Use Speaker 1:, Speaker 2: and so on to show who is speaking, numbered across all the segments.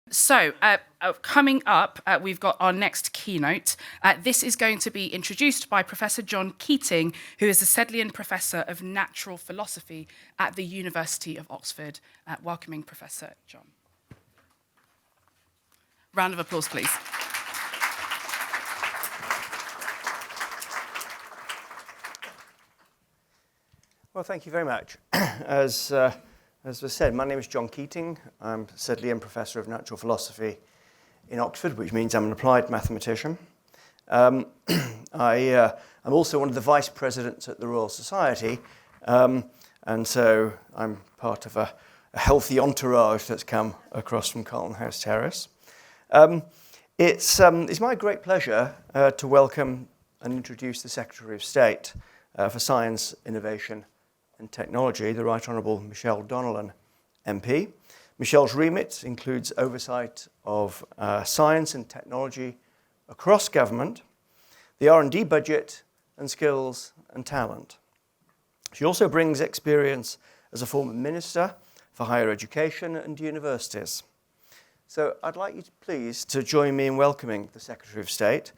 Speaker 1: So, coming up, we've got our next keynote. This is going to be introduced by Professor Jon Keating, who is the Sedleian Professor of Natural Philosophy at the University of Oxford. Welcoming Professor Jon. Round of applause, please.
Speaker 2: Well, thank you very much. As was said, my name is Jon Keating. I'm Sedleian Professor of Natural Philosophy in Oxford, which means I'm an applied mathematician. I'm also one of the vice presidents at the Royal Society, and so I'm part of a healthy entourage that's come across from Carlton House Terrace. It's my great pleasure to welcome and introduce the Secretary of State for Science, Innovation and Technology, the Right Honourable Michelle Donelan MP. Michelle's remit includes oversight of science and technology across government, the R&D budget, and skills and talent. She also brings experience as a former minister for higher education and universities. So I'd like you to please to join me in welcoming the Secretary of State,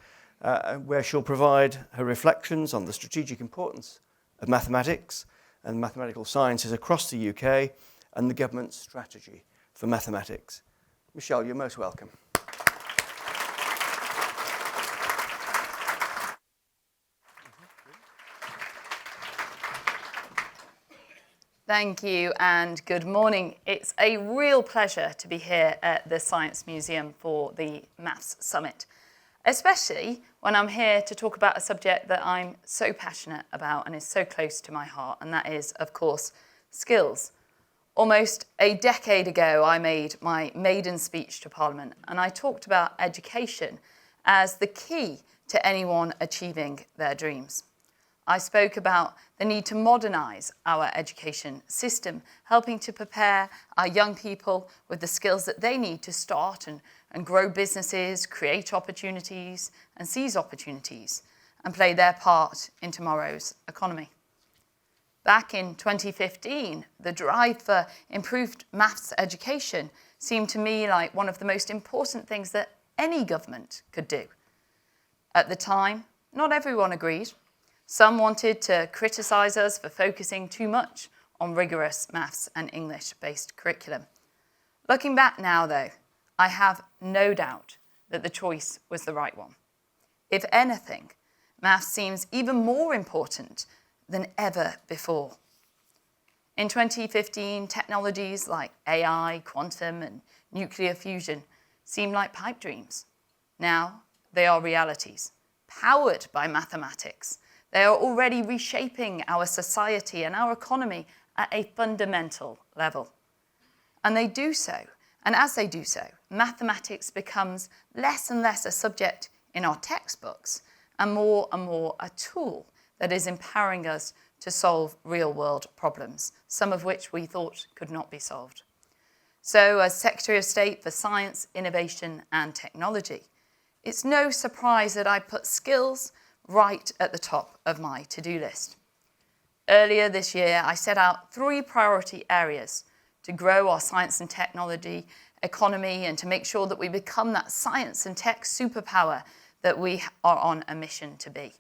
Speaker 2: where she'll provide her reflections on the strategic importance of mathematics and mathematical sciences across the UK and the government's strategy for mathematics. Michelle, you're most welcome.
Speaker 3: Thank you and good morning. It's a real pleasure to be here at the Science Museum for the Maths Summit, especially when I'm here to talk about a subject that I'm so passionate about and is so close to my heart, and that is, of course, skills. Almost a decade ago, I made my maiden speech to Parliament, and I talked about education as the key to anyone achieving their dreams. I spoke about the need to modernise our education system, helping to prepare our young people with the skills that they need to start and grow businesses, create opportunities and seize opportunities, and play their part in tomorrow's economy. Back in 2015, the drive for improved maths education seemed to me like one of the most important things that any government could do. At the time, not everyone agreed. Some wanted to criticise us for focusing too much on rigorous maths and English-based curriculum. Looking back now, though, I have no doubt that the choice was the right one. If anything, maths seems even more important than ever before. In 2015, technologies like AI, quantum, and nuclear fusion seemed like pipe dreams. Now they are realities, powered by mathematics. They are already reshaping our society and our economy at a fundamental level. And they do so, and as they do so, mathematics becomes less and less a subject in our textbooks and more a tool that is empowering us to solve real-world problems, some of which we thought could not be solved. So, as Secretary of State for Science, Innovation and Technology, it's no surprise that I put skills right at the top of my to-do list. Earlier this year, I set out 3 priority areas to grow our science and technology economy and to make sure that we become that science and tech superpower that we are on a mission to be.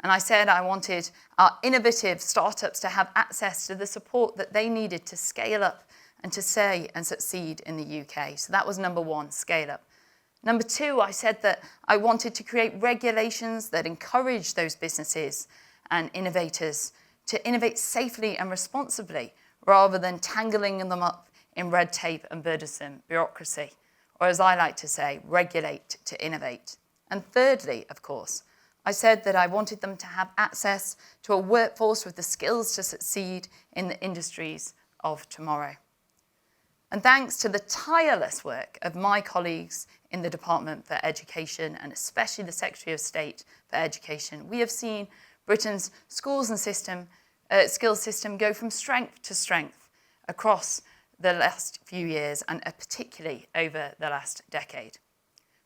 Speaker 3: And I said I wanted our innovative startups to have access to the support that they needed to scale up and to stay and succeed in the UK. So that was number 1, scale up. Number 2, I said that I wanted to create regulations that encourage those businesses and innovators to innovate safely and responsibly rather than tangling them up in red tape and burdensome bureaucracy, or as I like to say, regulate to innovate. And thirdly, of course, I said that I wanted them to have access to a workforce with the skills to succeed in the industries of tomorrow. And thanks to the tireless work of my colleagues in the Department for Education, and especially the Secretary of State for Education, we have seen Britain's schools and skills system go from strength to strength across the last few years, and particularly over the last decade.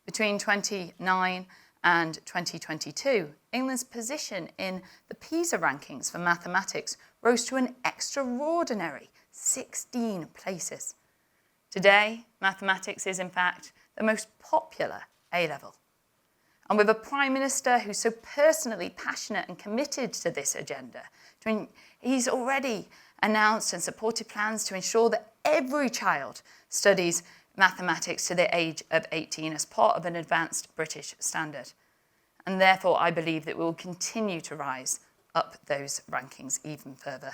Speaker 3: Between 2009 and 2022, England's position in the PISA rankings for mathematics rose to an extraordinary 16 places. Today, mathematics is in fact the most popular A-level. And with a Prime Minister who's so personally passionate and committed to this agenda, he's already announced and supported plans to ensure that every child studies mathematics to the age of 18 as part of an advanced British standard. And therefore, I believe that we will continue to rise up those rankings even further.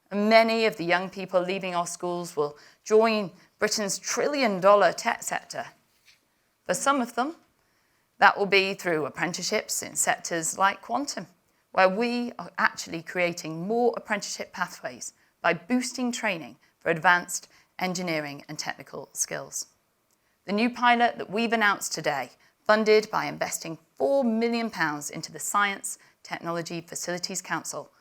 Speaker 3: And many of the young people leaving our schools will join Britain's trillion-dollar tech sector. For some of them, that will be through apprenticeships in sectors like quantum, where we are actually creating more apprenticeship pathways by boosting training for advanced engineering and technical skills. The new pilot that we've announced today, funded by investing £4 million into the Science Technology Facilities Council,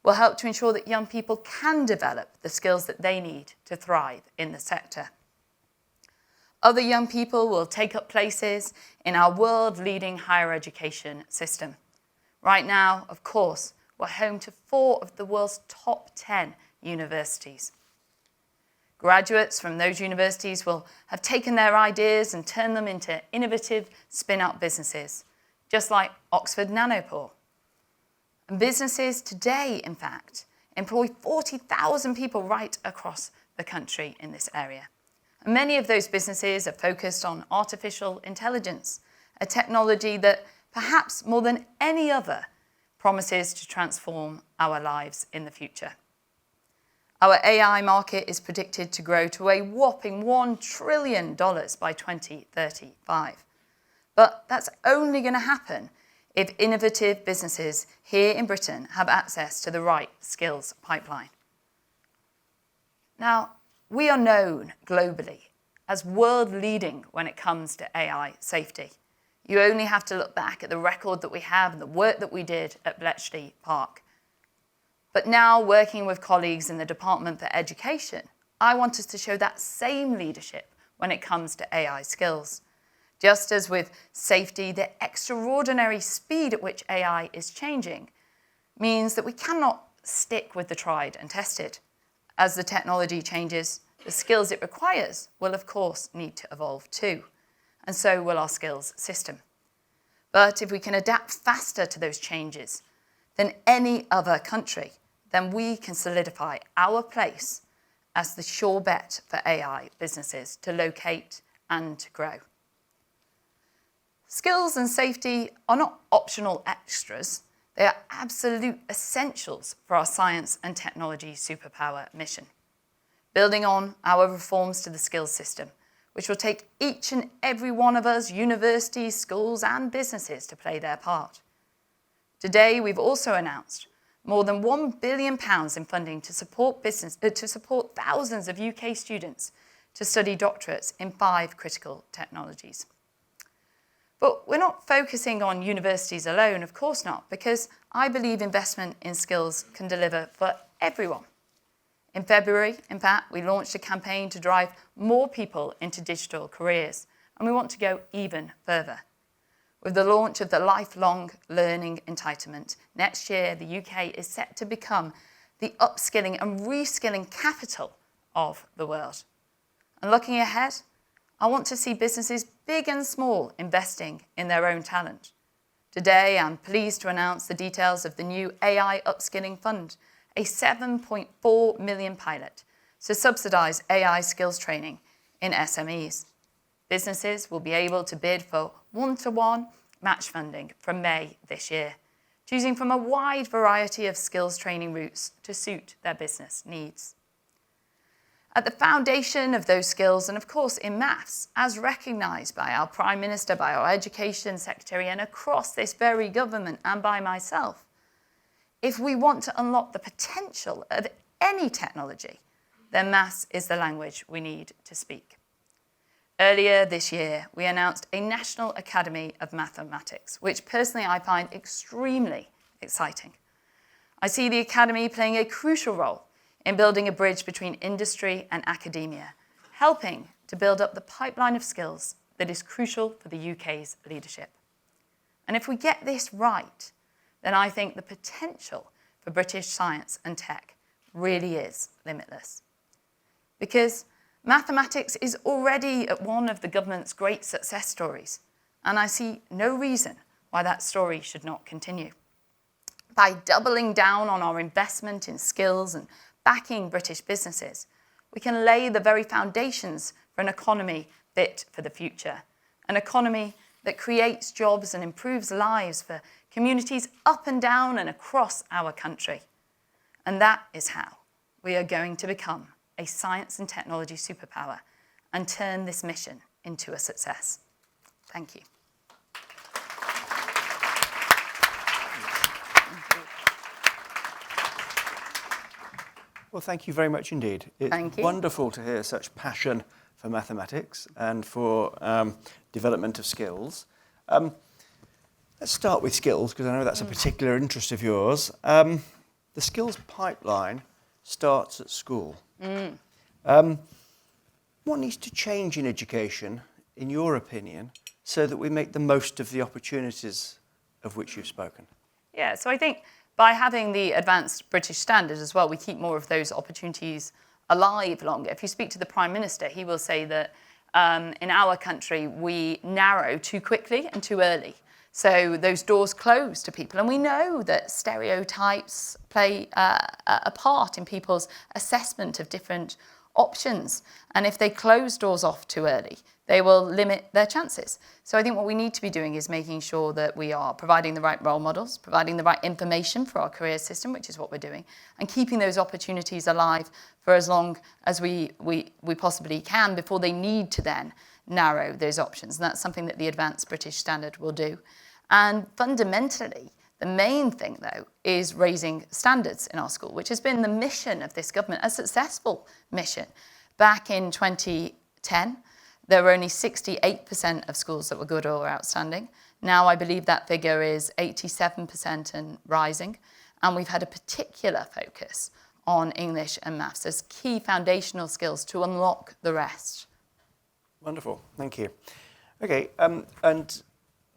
Speaker 3: will help to ensure that young people can develop the skills that they need to thrive in the sector. Other young people will take up places in our world-leading higher education system. Right now, of course, we're home to 4 of the world's top 10 universities. Graduates from those universities will have taken their ideas and turned them into innovative spin-out businesses, just like Oxford Nanopore. And businesses today, in fact, employ 40,000 people right across the country in this area. And many of those businesses are focused on artificial intelligence, a technology that perhaps more than any other promises to transform our lives in the future. Our AI market is predicted to grow to a whopping $1 trillion by 2035. But that's only going to happen if innovative businesses here in Britain have access to the right skills pipeline. Now, we are known globally as world-leading when it comes to AI safety. You only have to look back at the record that we have and the work that we did at Bletchley Park. But now, working with colleagues in the Department for Education, I want us to show that same leadership when it comes to AI skills. Just as with safety, the extraordinary speed at which AI is changing means that we cannot stick with the tried and tested. As the technology changes, the skills it requires will, of course, need to evolve too, and so will our skills system. But if we can adapt faster to those changes than any other country, then we can solidify our place as the sure bet for AI businesses to locate and to grow. Skills and safety are not optional extras. They are absolute essentials for our science and technology superpower mission. Building on our reforms to the skills system, which will take each and every one of us, universities, schools and businesses to play their part. Today, we've also announced more than £1 billion in funding to support thousands of UK students to study doctorates in 5 critical technologies. But we're not focusing on universities alone, of course not, because I believe investment in skills can deliver for everyone. In February, in fact, we launched a campaign to drive more people into digital careers, and we want to go even further. With the launch of the Lifelong Learning Entitlement, next year the UK is set to become the upskilling and reskilling capital of the world. And looking ahead, I want to see businesses big and small investing in their own talent. Today, I'm pleased to announce the details of the new AI Upskilling Fund, a £7.4 million pilot to subsidise AI skills training in SMEs. Businesses will be able to bid for one-to-one match funding from May this year, choosing from a wide variety of skills training routes to suit their business needs. At the foundation of those skills, and of course in maths, as recognised by our Prime Minister, by our Education Secretary, and across this very government and by myself, if we want to unlock the potential of any technology, then maths is the language we need to speak. Earlier this year, we announced a National Academy of Mathematics, which personally I find extremely exciting. I see the Academy playing a crucial role in building a bridge between industry and academia, helping to build up the pipeline of skills that is crucial for the UK's leadership. And if we get this right, then I think the potential for British science and tech really is limitless. Because Mathematics is already one of the government's great success stories, and I see no reason why that story should not continue. By doubling down on our investment in skills and backing British businesses, we can lay the very foundations for an economy fit for the future, an economy that creates jobs and improves lives for communities up and down and across our country. And that is how we are going to become a science and technology superpower and turn this mission into a success. Thank you.
Speaker 2: Well, thank you very much indeed.
Speaker 3: Thank you.
Speaker 2: Wonderful to hear such passion for mathematics and for development of skills. Let's start with skills, because I know that's a particular interest of yours. The skills pipeline starts at school. What needs to change in education, in your opinion, so that we make the most of the opportunities of which you've spoken?
Speaker 3: Yeah, so I think by having the advanced British standard as well, we keep more of those opportunities alive longer. If you speak to the Prime Minister, he will say that in our country, we narrow too quickly and too early. So those doors close to people. And we know that stereotypes play a part in people's assessment of different options. And if they close doors off too early, they will limit their chances. So I think what we need to be doing is making sure that we are providing the right role models, providing the right information for our career system, which is what we're doing, and keeping those opportunities alive for as long as we possibly can before they need to then narrow those options. And that's something that the Advanced British Standard will do. And fundamentally, the main thing, though, is raising standards in our school, which has been the mission of this government, a successful mission. Back in 2010, there were only 68% of schools that were good or outstanding. Now I believe that figure is 87% and rising. And we've had a particular focus on English and maths as key foundational skills to unlock the rest.
Speaker 2: Wonderful, thank you. Okay, and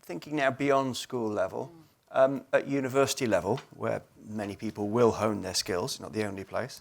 Speaker 2: thinking now beyond school level, at university level, where many people will hone their skills, not the only place,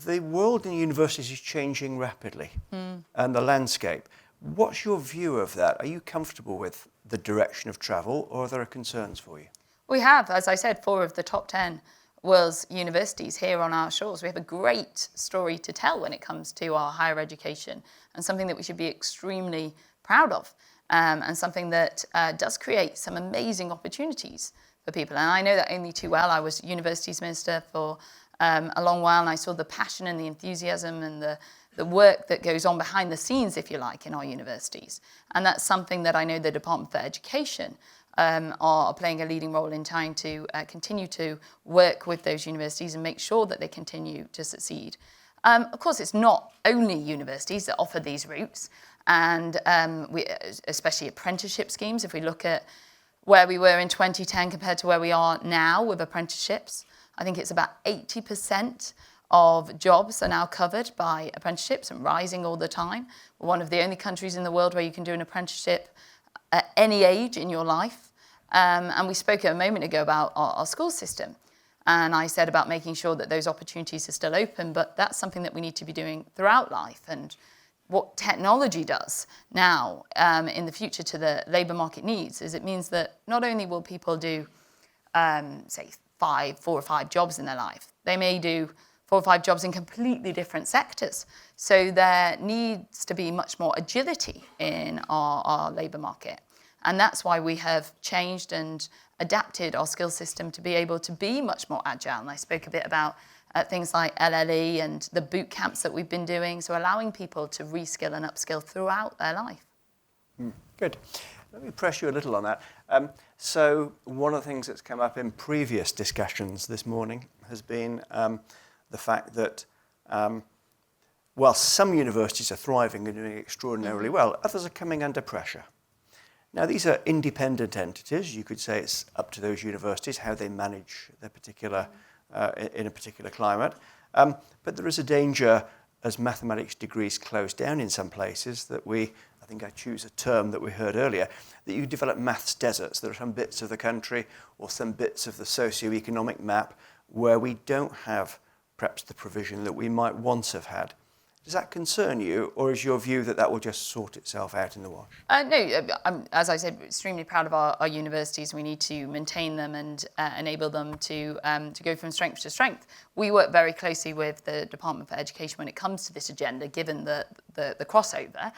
Speaker 2: the world in universities is changing rapidly, and the landscape. What's your view of that? Are you comfortable with the direction of travel, or are there concerns for you?
Speaker 3: We have, as I said, 4 of the top 10 world's universities here on our shores. We have a great story to tell when it comes to our higher education, and something that we should be extremely proud of. And something that does create some amazing opportunities for people. And I know that only too well. I was Universities Minister for a long while, and I saw the passion and the enthusiasm and the work that goes on behind the scenes, if you like, in our universities. And that's something that I know the Department for Education are playing a leading role in trying to continue to work with those universities and make sure that they continue to succeed. Of course, it's not only universities that offer these routes, and especially apprenticeship schemes. If we look at where we were in 2010 compared to where we are now with apprenticeships, I think it's about 80% of jobs are now covered by apprenticeships and rising all the time. We're one of the only countries in the world where you can do an apprenticeship at any age in your life. And we spoke a moment ago about our school system. And I said about making sure that those opportunities are still open, but that's something that we need to be doing throughout life. And what technology does now in the future to the labour market needs is it means that not only will people do, say, 4 or 5 jobs in their life, they may do 4 or 5 jobs in completely different sectors. So there needs to be much more agility in our labour market. And that's why we have changed and adapted our skill system to be able to be much more agile. And I spoke a bit about things like LLE and the boot camps that we've been doing, so allowing people to reskill and upskill throughout their life.
Speaker 2: Good. Let me press you a little on that. So one of the things that's come up in previous discussions this morning has been the fact that while some universities are thriving and doing extraordinarily well, others are coming under pressure. Now, these are independent entities. You could say it's up to those universities how they manage their particular in a particular climate. But there is a danger as mathematics degrees close down in some places that I think I choose a term that we heard earlier, that you develop maths deserts. There are some bits of the country or some bits of the socio-economic map where we don't have perhaps the provision that we might once have had. Does that concern you, or is your view that that will just sort itself out in the wash?
Speaker 3: No, as I said, extremely proud of our universities. We need to maintain them and enable them to go from strength to strength. We work very closely with the Department for Education when it comes to this agenda, given the crossover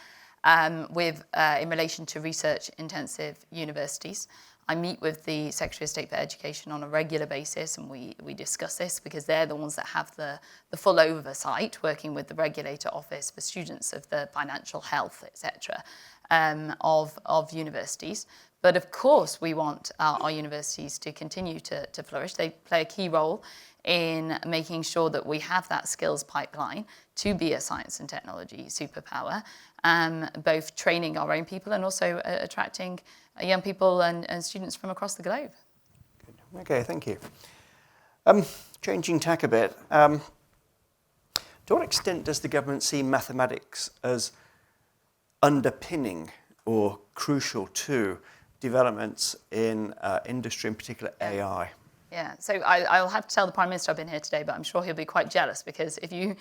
Speaker 3: in relation to research-intensive universities. I meet with the Secretary of State for Education on a regular basis, and we discuss this because they're the ones that have the full oversight, working with the Regulator Office for students of the financial health, etc., of universities. But of course, we want our universities to continue to flourish. They play a key role in making sure that we have that skills pipeline to be a science and technology superpower, both training our own people and also attracting young people and students from across the globe.
Speaker 2: Good. Okay, thank you. Changing tack a bit, to what extent does the government see mathematics as underpinning or crucial to developments in industry, in particular AI?
Speaker 3: Yeah, so I'll have to tell the Prime Minister I've been here today, but I'm sure he'll be quite jealous because if you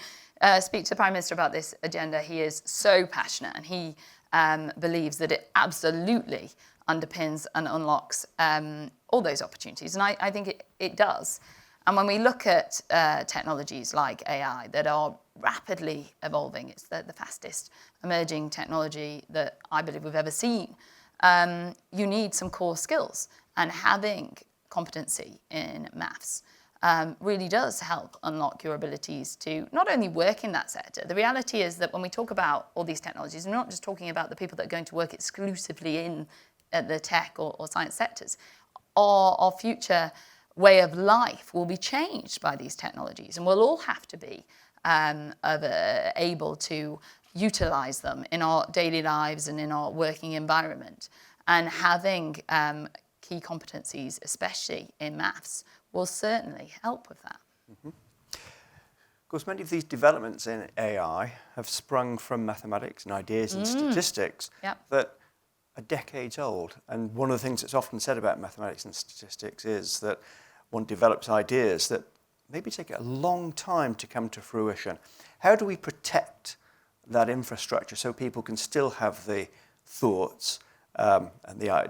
Speaker 3: speak to the Prime Minister about this agenda, he is so passionate and he believes that it absolutely underpins and unlocks all those opportunities. And I think it does. And when we look at technologies like AI that are rapidly evolving, it's the fastest emerging technology that I believe we've ever seen, you need some core skills. And having competency in maths really does help unlock your abilities to not only work in that sector. The reality is that when we talk about all these technologies, we're not just talking about the people that are going to work exclusively in the tech or science sectors. Our future way of life will be changed by these technologies, and we'll all have to be able to utilize them in our daily lives and in our working environment. And having key competencies, especially in maths, will certainly help with that.
Speaker 2: Mm-hmm. Of course, many of these developments in AI have sprung from mathematics and ideas and statistics that are decades old. And one of the things that's often said about mathematics and statistics is that one develops ideas that maybe take a long time to come to fruition. How do we protect that infrastructure so people can still have the thoughts and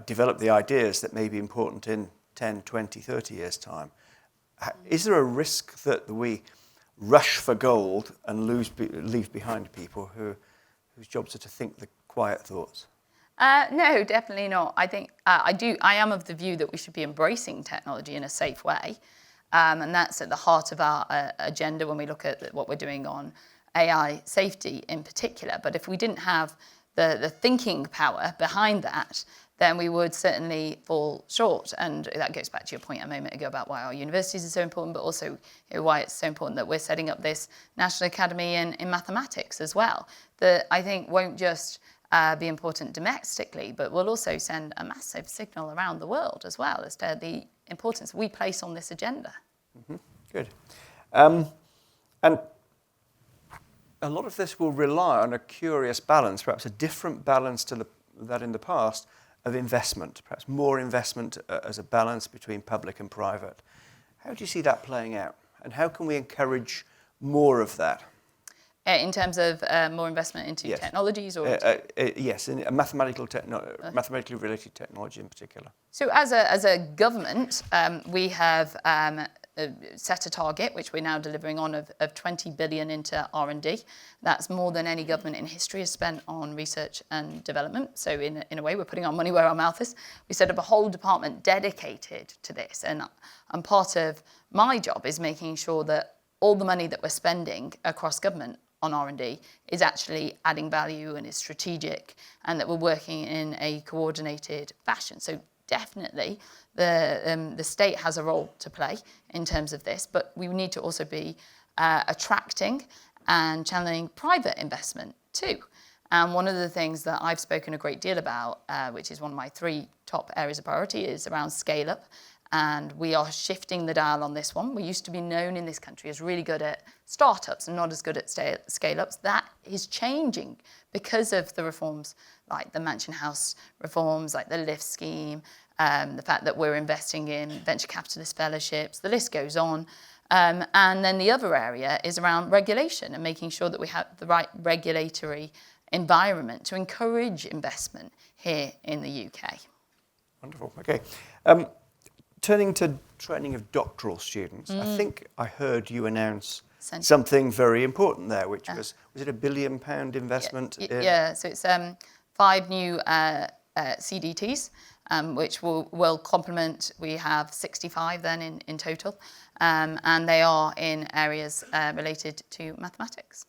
Speaker 2: develop the ideas that may be important in 10, 20, 30 years' time? Is there a risk that we rush for gold and leave behind people whose jobs are to think the quiet thoughts?
Speaker 3: No, definitely not. I think I am of the view that we should be embracing technology in a safe way. And that's at the heart of our agenda when we look at what we're doing on AI safety in particular. But if we didn't have the thinking power behind that, then we would certainly fall short. And that goes back to your point a moment ago about why our universities are so important, but also why it's so important that we're setting up this National Academy in mathematics as well, that I think won't just be important domestically, but will also send a massive signal around the world as well as to the importance we place on this agenda.
Speaker 2: Mm-hmm. Good. And a lot of this will rely on a curious balance, perhaps a different balance to that in the past, of investment, perhaps more investment as a balance between public and private. How do you see that playing out? And how can we encourage more of that?
Speaker 3: In terms of more investment into technologies? Or
Speaker 2: yes, in mathematically related technology in particular.
Speaker 3: So as a government, we have set a target, which we're now delivering on, of 20 billion into R&D. That's more than any government in history has spent on research and development. So in a way, we're putting our money where our mouth is. We set up a whole department dedicated to this. And part of my job is making sure that all the money that we're spending across government on R&D is actually adding value and is strategic, and that we're working in a coordinated fashion. So definitely the state has a role to play in terms of this, but we need to also be attracting and channeling private investment too. And one of the things that I've spoken a great deal about, which is one of my 3 top areas of priority, is around scale up. And we are shifting the dial on this one. We used to be known in this country as really good at startups and not as good at scale-ups. That is changing because of the reforms like the Mansion House reforms, like the LIFT scheme, the fact that we're investing in venture capitalist fellowships, the list goes on. And then the other area is around regulation and making sure that we have the right regulatory environment to encourage investment here in the UK.
Speaker 2: Wonderful. Okay. Turning to training of doctoral students, I think I heard you announce something very important there, which was it £1 billion investment?
Speaker 3: Yeah, so it's 5 new CDTs, which will complement, we have 65 then in total, and they are in areas related to mathematics.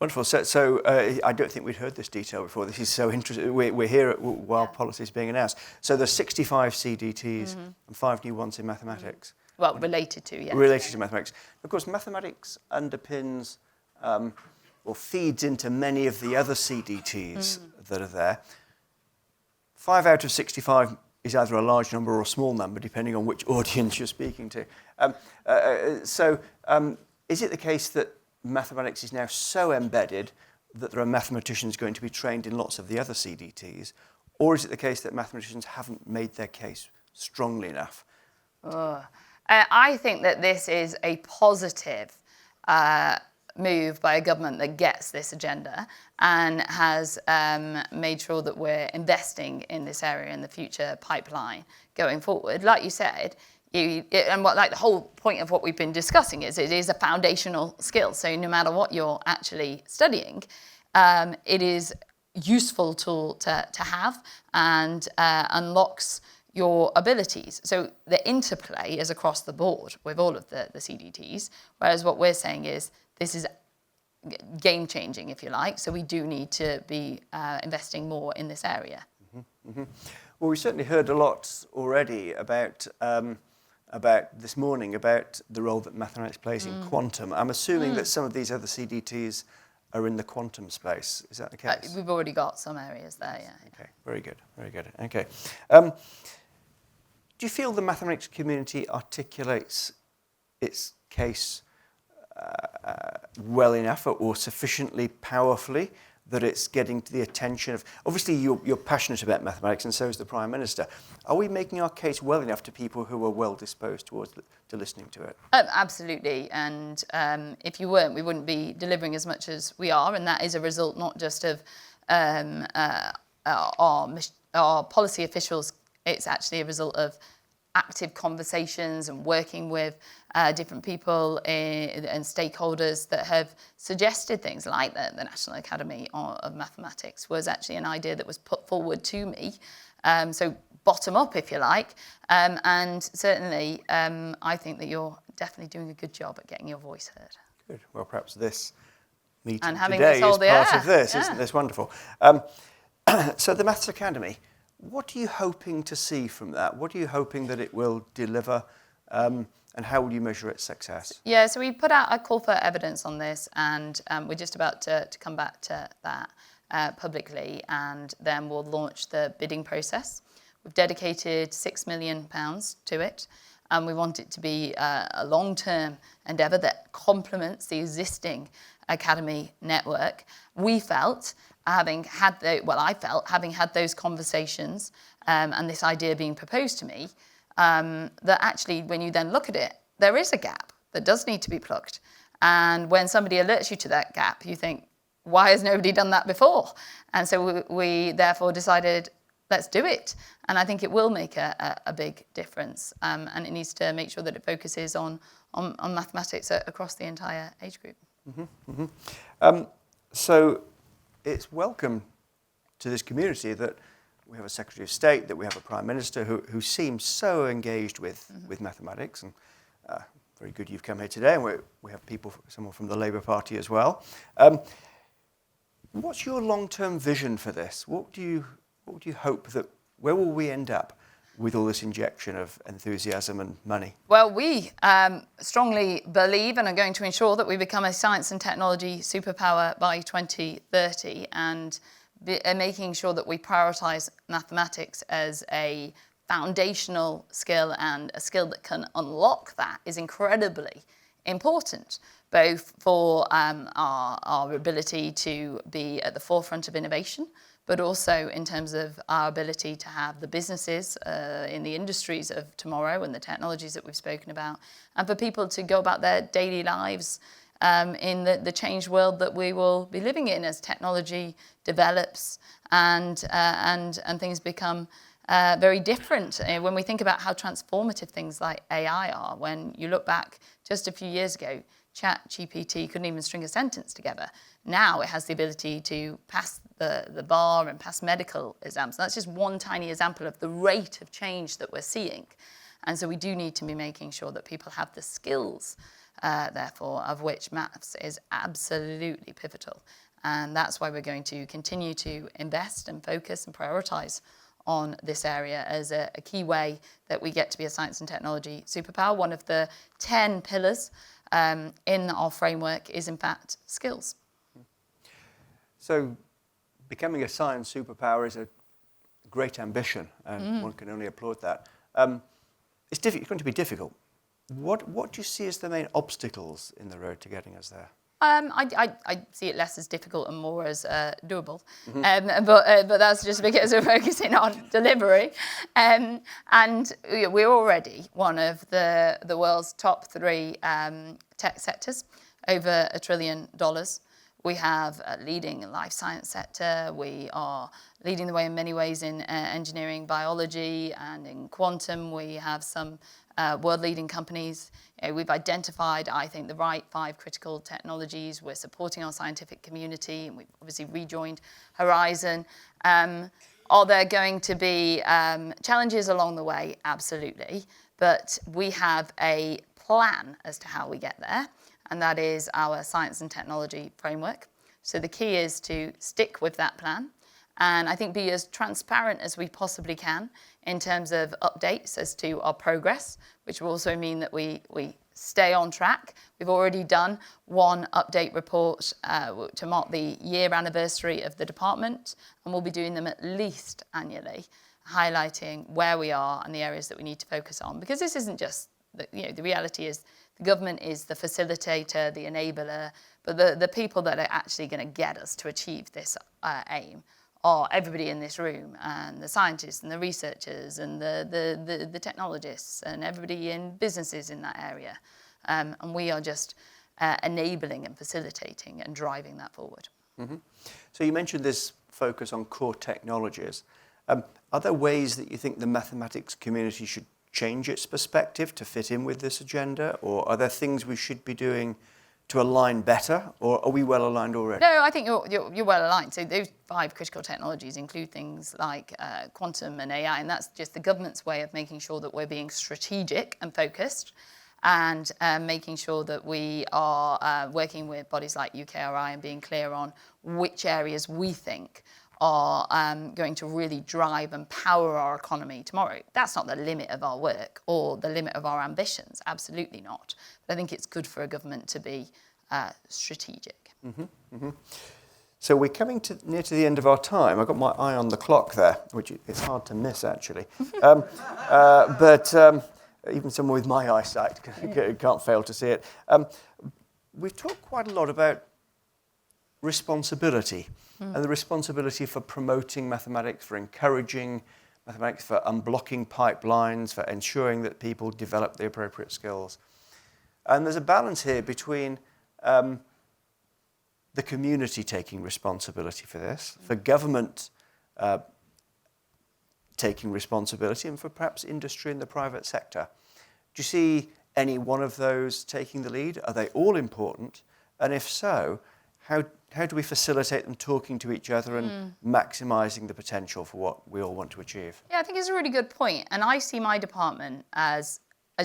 Speaker 2: Wonderful. So I don't think we'd heard this detail before. This is so interesting. We're here while policy is being announced. So there's 65 CDTs and 5 new ones in mathematics.
Speaker 3: Well, related to, yes.
Speaker 2: Related to mathematics. Of course, mathematics underpins or feeds into many of the other CDTs that are there. 5 out of 65 is either a large number or a small number, depending on which audience you're speaking to. Is it the case that mathematics is now so embedded that there are mathematicians going to be trained in lots of the other CDTs? Or is it the case that mathematicians haven't made their case strongly enough?
Speaker 3: I think that this is a positive move by a government that gets this agenda and has made sure that we're investing in this area in the future pipeline going forward. Like you said, the whole point of what we've been discussing is it is a foundational skill. So no matter what you're actually studying, it is useful tool to have and unlocks your abilities. So the interplay is across the board with all of the CDTs, whereas what we're saying is this is game changing, if you like. So we do need to be investing more in this area.
Speaker 2: Well, we certainly heard a lot already about this morning about the role that mathematics plays in quantum. I'm assuming that some of these other CDTs are in the quantum space. Is that the case?
Speaker 3: We've already got some areas there, yeah.
Speaker 2: Okay, very good, very good. Okay. Do you feel the mathematics community articulates its case well enough or sufficiently powerfully that it's getting to the attention of... Obviously, you're passionate about mathematics, and so is the Prime Minister. Are we making our case well enough to people who are well disposed to listening to it?
Speaker 3: Absolutely, and if you weren't, we wouldn't be delivering as much as we are, and that is a result not just of our policy officials. It's actually a result of active conversations and working with different people and stakeholders that have suggested things like the National Academy of Mathematics was actually an idea that was put forward to me. So bottom up, if you like. And certainly, I think that you're definitely doing a good job at getting your voice heard.
Speaker 2: Good. Well, perhaps this meeting
Speaker 3: and having
Speaker 2: today
Speaker 3: this
Speaker 2: is part of this.
Speaker 3: Yeah.
Speaker 2: Isn't this wonderful? So the Maths Academy, what are you hoping to see from that? What are you hoping that it will deliver? And how will you measure its success?
Speaker 3: Yeah, so we put out a call for evidence on this, and we're just about to come back to that publicly, and then we'll launch the bidding process. We've dedicated £6 million to it, and we want it to be a long-term endeavour that complements the existing academy network. We felt, having had those conversations and this idea being proposed to me, that actually when you then look at it, there is a gap that does need to be plugged. And when somebody alerts you to that gap, you think, why has nobody done that before? And so we therefore decided, let's do it. And I think it will make a big difference. And it needs to make sure that it focuses on mathematics across the entire age group.
Speaker 2: So it's welcome to this community that we have a Secretary of State, that we have a Prime Minister who seems so engaged with mathematics. And very good you've come here today. And we have someone from the Labour Party as well. What's your long-term vision for this? What do you hope where will we end up with all this injection of enthusiasm and money?
Speaker 3: Well, we strongly believe and are going to ensure that we become a science and technology superpower by 2030, and making sure that we prioritise mathematics as a foundational skill and a skill that can unlock that is incredibly important, both for our ability to be at the forefront of innovation, but also in terms of our ability to have the businesses in the industries of tomorrow and the technologies that we've spoken about, and for people to go about their daily lives in the changed world that we will be living in as technology develops and things become very different. When we think about how transformative things like AI are, when you look back just a few years ago, ChatGPT couldn't even string a sentence together. Now it has the ability to pass the bar and pass medical exams. That's just one tiny example of the rate of change that we're seeing. And so we do need to be making sure that people have the skills, therefore, of which maths is absolutely pivotal. And that's why we're going to continue to invest and focus and prioritise on this area as a key way that we get to be a science and technology superpower. One of the 10 pillars in our framework is, in fact, skills.
Speaker 2: So becoming a science superpower is a great ambition, and one can only applaud that. It's going to be difficult. What do you see as the main obstacles in the road to getting us there?
Speaker 3: I see it less as difficult and more as doable, but that's just because we're focusing on delivery. And we're already one of the world's top 3 tech sectors, over $1 trillion. We have a leading life science sector. We are leading the way in many ways in engineering, biology, and in quantum. We have some world-leading companies. We've identified, I think, the right 5 critical technologies. We're supporting our scientific community, and we've obviously rejoined Horizon. Are there going to be challenges along the way? Absolutely. But we have a plan as to how we get there, and that is our science and technology framework. So the key is to stick with that plan, and I think be as transparent as we possibly can in terms of updates as to our progress, which will also mean that we stay on track. We've already done one update report to mark the year anniversary of the department, and we'll be doing them at least annually, highlighting where we are and the areas that we need to focus on. Because this isn't just, the reality is the government is the facilitator, the enabler, but the people that are actually going to get us to achieve this aim are everybody in this room, and the scientists and the researchers and the technologists and everybody in businesses in that area. And we are just enabling and facilitating and driving that forward.
Speaker 2: Mm-hmm. So you mentioned this focus on core technologies. Are there ways that you think the mathematics community should change its perspective to fit in with this agenda? Or are there things we should be doing to align better, or are we well aligned already?
Speaker 3: No, I think you're well aligned. So those 5 critical technologies include things like quantum and AI, and that's just the government's way of making sure that we're being strategic and focused, and making sure that we are working with bodies like UKRI and being clear on which areas we think are going to really drive and power our economy tomorrow. That's not the limit of our work or the limit of our ambitions, absolutely not. But I think it's good for a government to be strategic.
Speaker 2: Mm-hmm, mm-hmm. So we're coming near to the end of our time. I've got my eye on the clock there, which it's hard to miss, actually. But even someone with my eyesight can't fail to see it. We've talked quite a lot about responsibility and the responsibility for promoting mathematics, for encouraging mathematics, for unblocking pipelines, for ensuring that people develop the appropriate skills. And there's a balance here between the community taking responsibility for this, for government taking responsibility, and for perhaps industry and the private sector. Do you see any one of those taking the lead? Are they all important? And if so, how do we facilitate them talking to each other and maximising the potential for what we all want to achieve?
Speaker 3: Yeah, I think it's a really good point. And I see my department as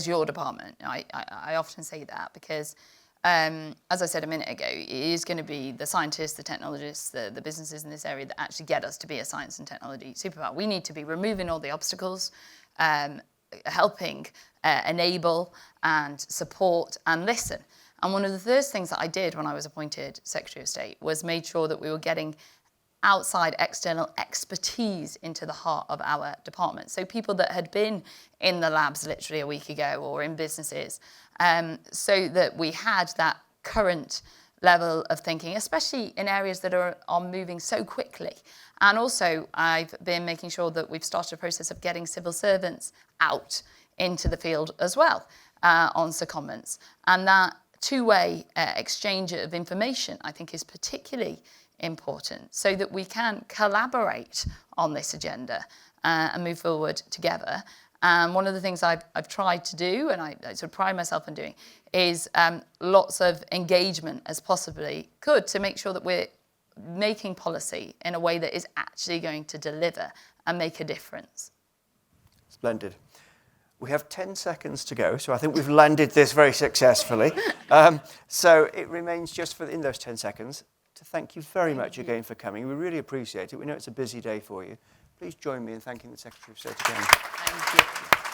Speaker 3: your department. I often say that because, as I said a minute ago, it is going to be the scientists, the technologists, the businesses in this area that actually get us to be a science and technology superpower. We need to be removing all the obstacles, helping enable and support and listen. And one of the first things that I did when I was appointed Secretary of State was made sure that we were getting outside external expertise into the heart of our department. So people that had been in the labs literally a week ago or in businesses, so that we had that current level of thinking, especially in areas that are moving so quickly. And also, I've been making sure that we've started a process of getting civil servants out into the field as well on secondments. And that two-way exchange of information, I think, is particularly important so that we can collaborate on this agenda and move forward together. One of the things I've tried to do, and I sort of pride myself on doing, is lots of engagement as possibly could to make sure that we're making policy in a way that is actually going to deliver and make a difference.
Speaker 2: Splendid. We have 10 seconds to go, so I think we've landed this very successfully. So it remains just in those 10 seconds to thank you very much again for coming. We really appreciate it. We know it's a busy day for you. Please join me in thanking the Secretary of State again.
Speaker 3: Thank you.